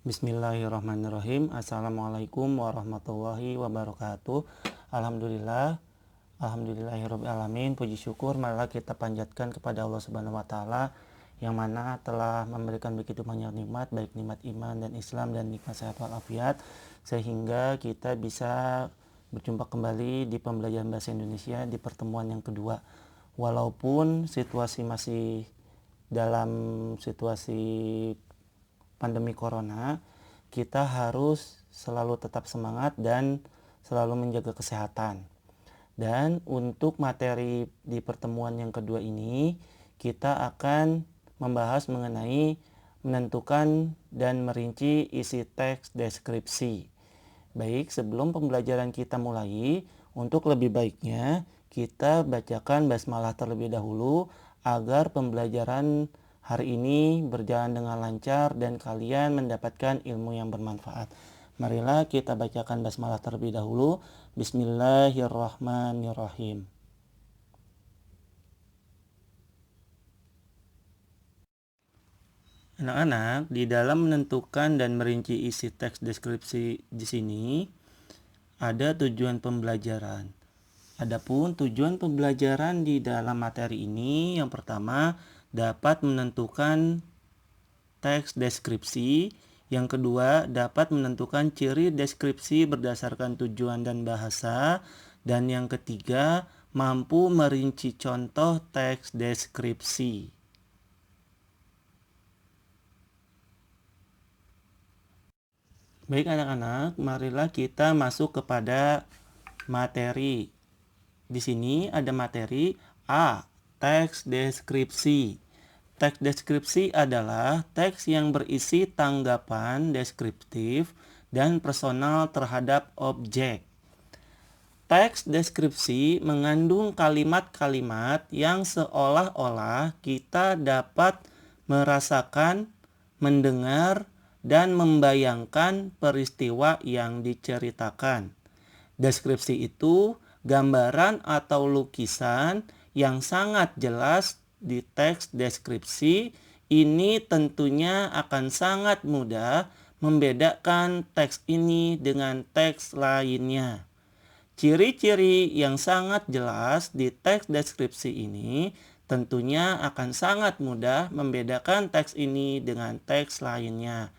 Bismillahirrahmanirrahim. Assalamualaikum warahmatullahi wabarakatuh. Alhamdulillah, alhamdulillahirabbil alamin. Puji syukur marilah kita panjatkan kepada Allah Subhanahu wa taala yang mana telah memberikan begitu banyak nikmat, baik nikmat iman dan Islam dan nikmat sehat walafiat, sehingga kita bisa berjumpa kembali di pembelajaran bahasa Indonesia di pertemuan yang kedua. Walaupun situasi masih dalam situasi pandemi corona, kita harus selalu tetap semangat dan selalu menjaga kesehatan. Dan untuk materi di pertemuan yang kedua ini, kita akan membahas mengenai menentukan dan merinci isi teks deskripsi. Baik, sebelum pembelajaran kita mulai, untuk lebih baiknya kita bacakan basmalah terlebih dahulu agar pembelajaran hari ini berjalan dengan lancar dan kalian mendapatkan ilmu yang bermanfaat. Marilah kita bacakan basmalah terlebih dahulu. Bismillahirrahmanirrahim. Anak-anak, di dalam menentukan dan merinci isi teks deskripsi di sini ada tujuan pembelajaran. Adapun tujuan pembelajaran di dalam materi ini, yang pertama dapat menentukan teks deskripsi, yang kedua dapat menentukan ciri deskripsi berdasarkan tujuan dan bahasa, dan yang ketiga mampu merinci contoh teks deskripsi. Baik anak-anak, marilah kita masuk kepada materi. Di sini ada materi A, teks deskripsi. Teks deskripsi adalah teks yang berisi tanggapan deskriptif dan personal terhadap objek. Teks deskripsi mengandung kalimat-kalimat yang seolah-olah kita dapat merasakan, mendengar, dan membayangkan peristiwa yang diceritakan. Deskripsi itu gambaran atau lukisan yang sangat jelas di teks deskripsi. Ini tentunya akan sangat mudah membedakan teks ini dengan teks lainnya. Ciri-ciri yang sangat jelas di teks deskripsi ini tentunya akan sangat mudah membedakan teks ini dengan teks lainnya.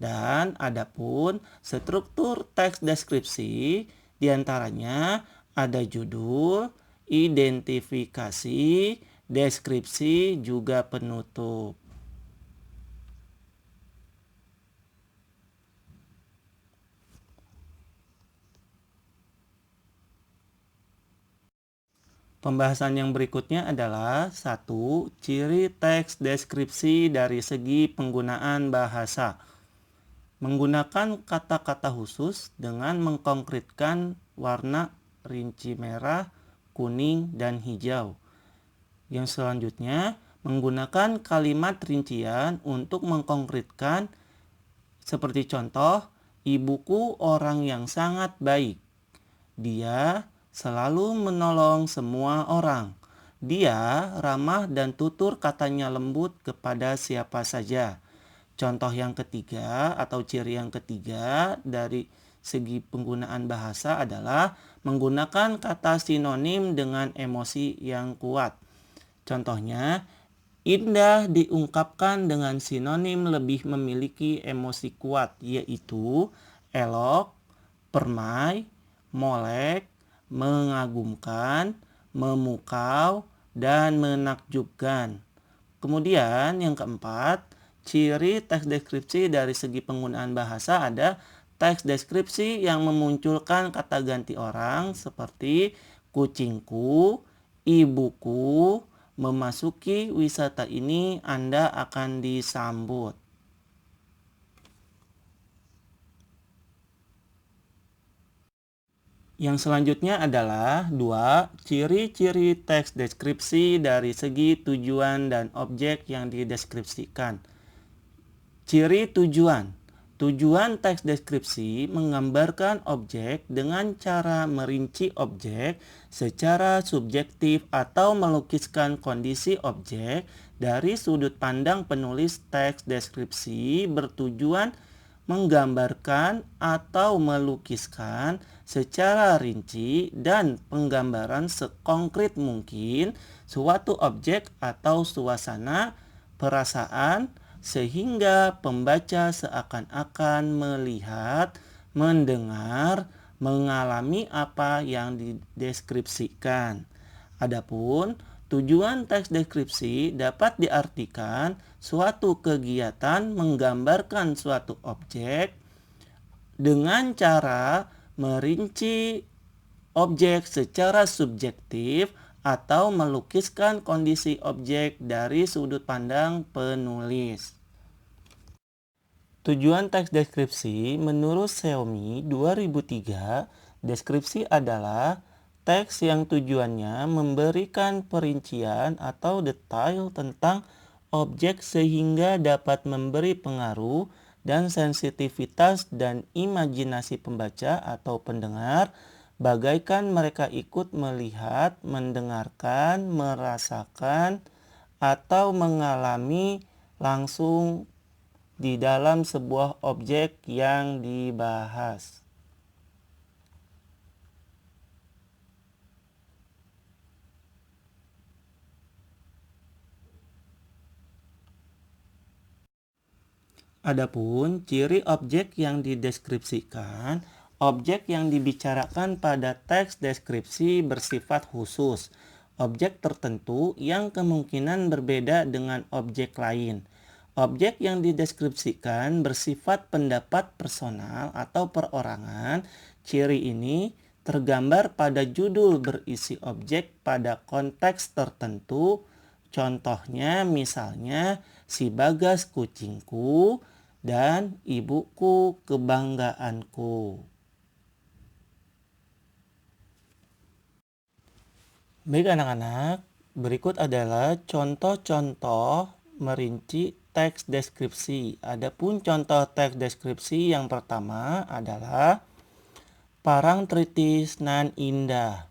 Dan adapun struktur teks deskripsi diantaranya ada judul, identifikasi, deskripsi, juga penutup. Pembahasan yang berikutnya adalah 1. Ciri teks deskripsi dari segi penggunaan bahasa. Menggunakan kata-kata khusus dengan mengkonkretkan warna rinci merah, kuning, dan hijau. Yang selanjutnya, menggunakan kalimat rincian untuk mengkonkretkan seperti contoh, ibuku orang yang sangat baik. Dia selalu menolong semua orang. Dia ramah dan tutur katanya lembut kepada siapa saja. Contoh yang ketiga atau ciri yang ketiga dari segi penggunaan bahasa adalah menggunakan kata sinonim dengan emosi yang kuat. Contohnya, indah diungkapkan dengan sinonim lebih memiliki emosi kuat, yaitu elok, permai, molek, mengagumkan, memukau, dan menakjubkan. Kemudian yang keempat, ciri teks deskripsi dari segi penggunaan bahasa ada teks deskripsi yang memunculkan kata ganti orang seperti kucingku, ibuku, memasuki wisata ini Anda akan disambut. Yang selanjutnya adalah 2. Ciri-ciri teks deskripsi dari segi tujuan dan objek yang dideskripsikan. Ciri tujuan. Tujuan teks deskripsi menggambarkan objek dengan cara merinci objek secara subjektif atau melukiskan kondisi objek dari sudut pandang penulis teks deskripsi bertujuan menggambarkan atau melukiskan secara rinci dan penggambaran sekonkret mungkin suatu objek atau suasana, perasaan, sehingga pembaca seakan-akan melihat, mendengar, mengalami apa yang dideskripsikan. Adapun tujuan teks deskripsi dapat diartikan suatu kegiatan menggambarkan suatu objek dengan cara merinci objek secara subjektif atau melukiskan kondisi objek dari sudut pandang penulis. Tujuan teks deskripsi menurut Xiaomi 2003, deskripsi adalah teks yang tujuannya memberikan perincian atau detail tentang objek sehingga dapat memberi pengaruh dan sensitivitas dan imajinasi pembaca atau pendengar, bagaikan mereka ikut melihat, mendengarkan, merasakan, atau mengalami langsung di dalam sebuah objek yang dibahas. Adapun ciri objek yang dideskripsikan, objek yang dibicarakan pada teks deskripsi bersifat khusus, objek tertentu yang kemungkinan berbeda dengan objek lain. Objek yang dideskripsikan bersifat pendapat personal atau perorangan. Ciri ini tergambar pada judul berisi objek pada konteks tertentu. Contohnya misalnya si Bagas kucingku dan ibuku kebanggaanku. Baik anak-anak, berikut adalah contoh-contoh merinci teks deskripsi. Adapun contoh teks deskripsi yang pertama adalah Parangtritis nan indah.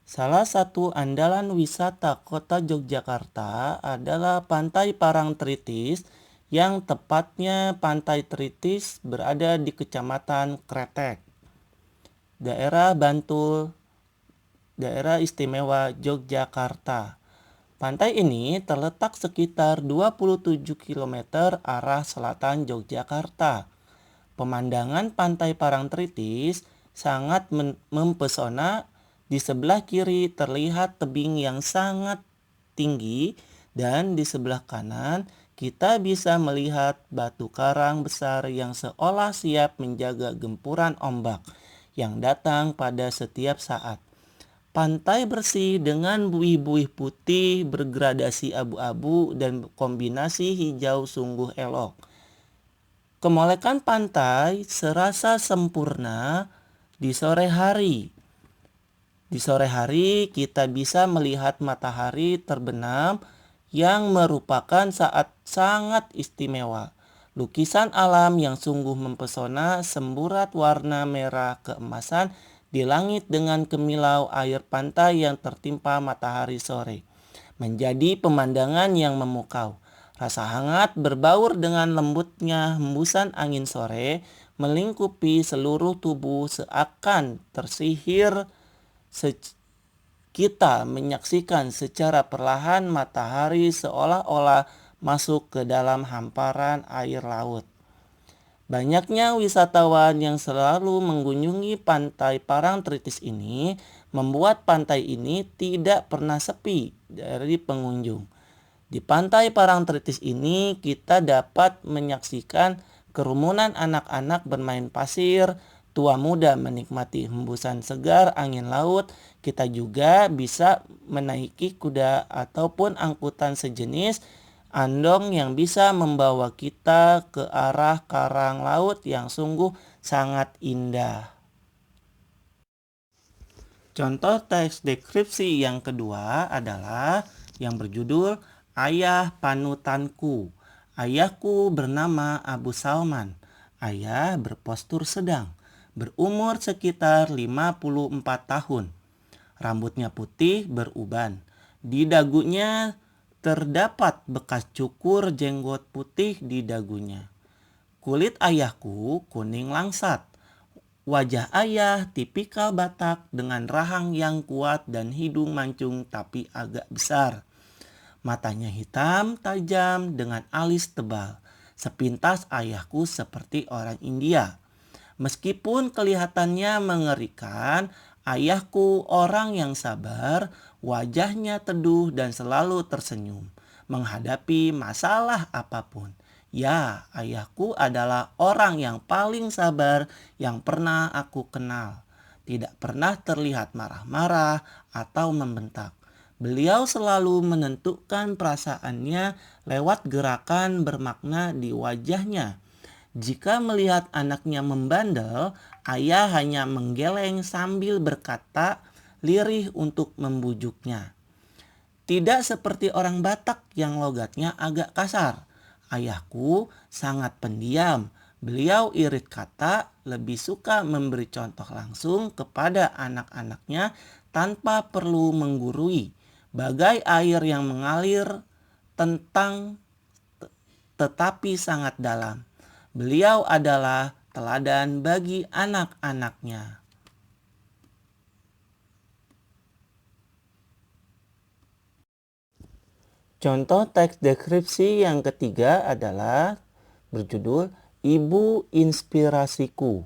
Salah satu andalan wisata kota Yogyakarta adalah Pantai Parangtritis, yang tepatnya Pantai Tritis berada di Kecamatan Kretek, daerah Bantul, daerah istimewa Yogyakarta. Pantai ini terletak sekitar 27 km arah selatan Yogyakarta. Pemandangan Pantai Parangtritis sangat mempesona. Di sebelah kiri terlihat tebing yang sangat tinggi dan di sebelah kanan kita bisa melihat batu karang besar yang seolah siap menjaga gempuran ombak yang datang pada setiap saat. Pantai bersih dengan buih-buih putih bergradasi abu-abu dan kombinasi hijau sungguh elok. Kemolekan pantai serasa sempurna di sore hari. Di sore hari kita bisa melihat matahari terbenam yang merupakan saat sangat istimewa. Lukisan alam yang sungguh mempesona, semburat warna merah keemasan di langit dengan kemilau air pantai yang tertimpa matahari sore, menjadi pemandangan yang memukau. Rasa hangat berbaur dengan lembutnya hembusan angin sore melingkupi seluruh tubuh seakan tersihir. Kita menyaksikan secara perlahan matahari seolah-olah masuk ke dalam hamparan air laut. Banyaknya wisatawan yang selalu mengunjungi Pantai Parangtritis ini membuat pantai ini tidak pernah sepi dari pengunjung. Di Pantai Parangtritis ini kita dapat menyaksikan kerumunan anak-anak bermain pasir, tua muda menikmati hembusan segar angin laut. Kita juga bisa menaiki kuda ataupun angkutan sejenis andong yang bisa membawa kita ke arah karang laut yang sungguh sangat indah. Contoh teks deskripsi yang kedua adalah yang berjudul Ayah Panutanku. Ayahku bernama Abu Salman. Ayah berpostur sedang, berumur sekitar 54 tahun. Rambutnya putih beruban. Di dagunya terdapat bekas cukur jenggot putih di dagunya. Kulit ayahku kuning langsat. Wajah ayah tipikal Batak dengan rahang yang kuat dan hidung mancung tapi agak besar. Matanya hitam tajam dengan alis tebal. Sepintas ayahku seperti orang India. Meskipun kelihatannya mengerikan, ayahku orang yang sabar, wajahnya teduh dan selalu tersenyum menghadapi masalah apapun. Ya, ayahku adalah orang yang paling sabar yang pernah aku kenal. Tidak pernah terlihat marah-marah atau membentak. Beliau selalu menentukan perasaannya lewat gerakan bermakna di wajahnya. Jika melihat anaknya membandel, ayah hanya menggeleng sambil berkata lirih untuk membujuknya. Tidak seperti orang Batak yang logatnya agak kasar. Ayahku sangat pendiam. Beliau irit kata, lebih suka memberi contoh langsung kepada anak-anaknya tanpa perlu menggurui. Bagai air yang mengalir tetapi sangat dalam. Beliau adalah teladan bagi anak-anaknya. Contoh teks deskripsi yang ketiga adalah berjudul Ibu Inspirasiku.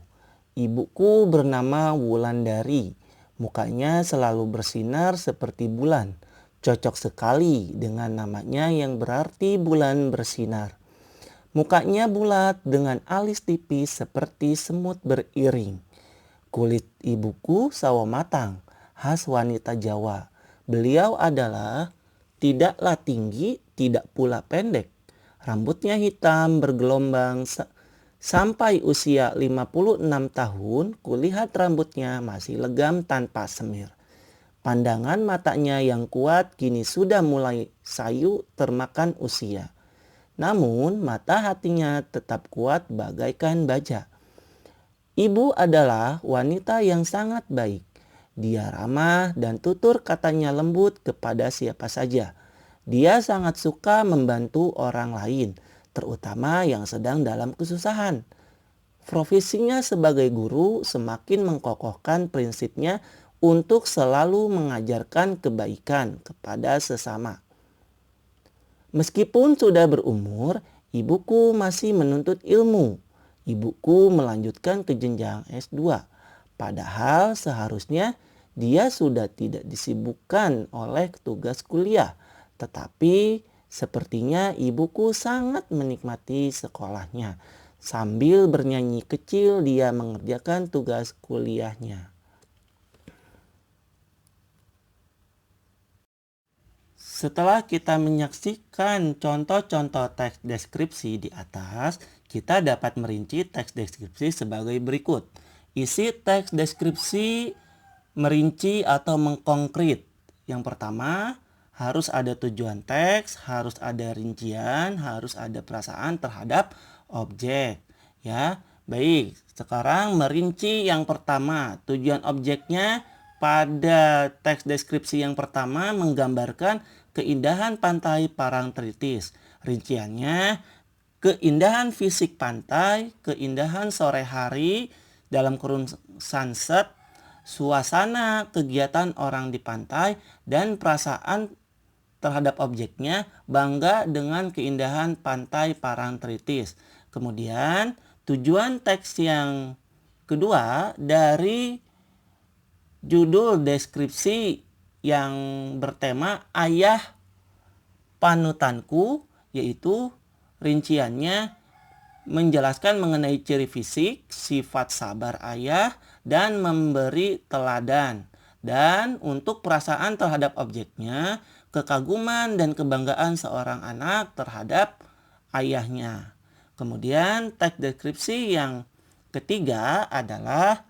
Ibuku bernama Wulandari. Mukanya selalu bersinar seperti bulan. Cocok sekali dengan namanya yang berarti bulan bersinar. Mukanya bulat dengan alis tipis seperti semut beriring. Kulit ibuku sawo matang, khas wanita Jawa. Beliau adalah tidaklah tinggi, tidak pula pendek. Rambutnya hitam bergelombang sampai usia 56 tahun, kulihat rambutnya masih legam tanpa semir. Pandangan matanya yang kuat kini sudah mulai sayu termakan usia. Namun mata hatinya tetap kuat bagaikan baja. Ibu adalah wanita yang sangat baik. Dia ramah dan tutur katanya lembut kepada siapa saja. Dia sangat suka membantu orang lain, terutama yang sedang dalam kesusahan. Profesinya sebagai guru semakin mengkokohkan prinsipnya untuk selalu mengajarkan kebaikan kepada sesama. Meskipun sudah berumur, ibuku masih menuntut ilmu. Ibuku melanjutkan ke jenjang S2. Padahal seharusnya dia sudah tidak disibukkan oleh tugas kuliah. Tetapi sepertinya ibuku sangat menikmati sekolahnya. Sambil bernyanyi kecil dia mengerjakan tugas kuliahnya. Setelah kita menyaksikan contoh-contoh teks deskripsi di atas, kita dapat merinci teks deskripsi sebagai berikut. Isi teks deskripsi merinci atau mengkonkret. Yang pertama, harus ada tujuan teks, harus ada rincian, harus ada perasaan terhadap objek. Ya, baik. Sekarang merinci yang pertama. Tujuan objeknya pada teks deskripsi yang pertama menggambarkan keindahan pantai Parangtritis. Rinciannya, keindahan fisik pantai, keindahan sore hari dalam kurun sunset, suasana kegiatan orang di pantai, dan perasaan terhadap objeknya bangga dengan keindahan pantai Parangtritis. Kemudian tujuan teks yang kedua dari judul deskripsi yang bertema Ayah Panutanku, yaitu rinciannya menjelaskan mengenai ciri fisik, sifat sabar ayah, dan memberi teladan. Dan untuk perasaan terhadap objeknya, kekaguman dan kebanggaan seorang anak terhadap ayahnya. Kemudian teks deskripsi yang ketiga adalah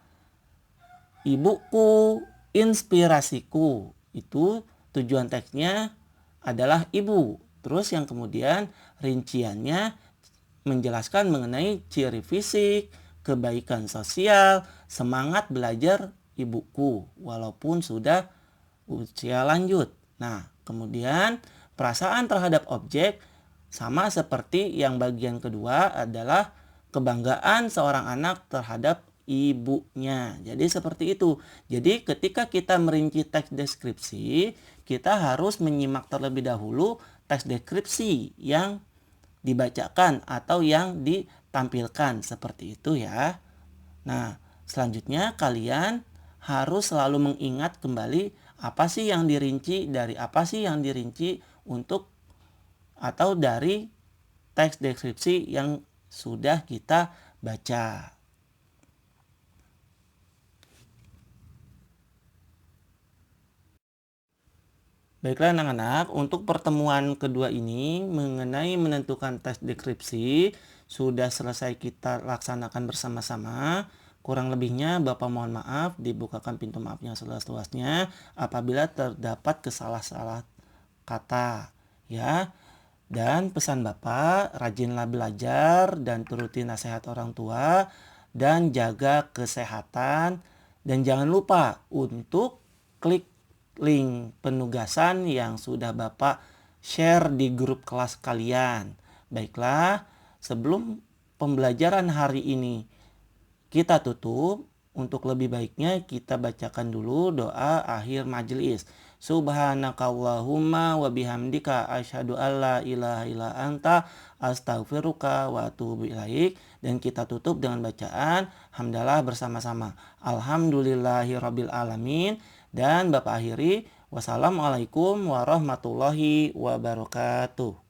Ibuku Inspirasiku. Itu tujuan teksnya adalah ibu. Terus yang kemudian rinciannya menjelaskan mengenai ciri fisik, kebaikan sosial, semangat belajar ibuku walaupun sudah usia lanjut. Nah, kemudian perasaan terhadap objek sama seperti yang bagian kedua adalah kebanggaan seorang anak terhadap ibunya. Jadi seperti itu. Jadi ketika kita merinci teks deskripsi, kita harus menyimak terlebih dahulu teks deskripsi yang dibacakan atau yang ditampilkan seperti itu ya. Nah, selanjutnya kalian harus selalu mengingat kembali apa sih yang dirinci untuk atau dari teks deskripsi yang sudah kita baca. Baiklah anak-anak, untuk pertemuan kedua ini mengenai menentukan teks deskripsi sudah selesai kita laksanakan bersama-sama. Kurang lebihnya Bapak mohon maaf, dibukakan pintu maafnya seluas-luasnya apabila terdapat kesalah-salah kata ya. Dan pesan Bapak, rajinlah belajar dan turuti nasihat orang tua dan jaga kesehatan, dan jangan lupa untuk klik link penugasan yang sudah Bapak share di grup kelas kalian. Baiklah, sebelum pembelajaran hari ini kita tutup, untuk lebih baiknya kita bacakan dulu doa akhir majelis. Subhanakallahumma wa bihamdika asyhadu alla ilaha illa anta astaghfiruka wa atubu ilaik. Dan kita tutup dengan bacaan hamdalah bersama-sama. Alhamdulillahirabbil alamin. Dan Bapak akhiri, wassalamualaikum warahmatullahi wabarakatuh.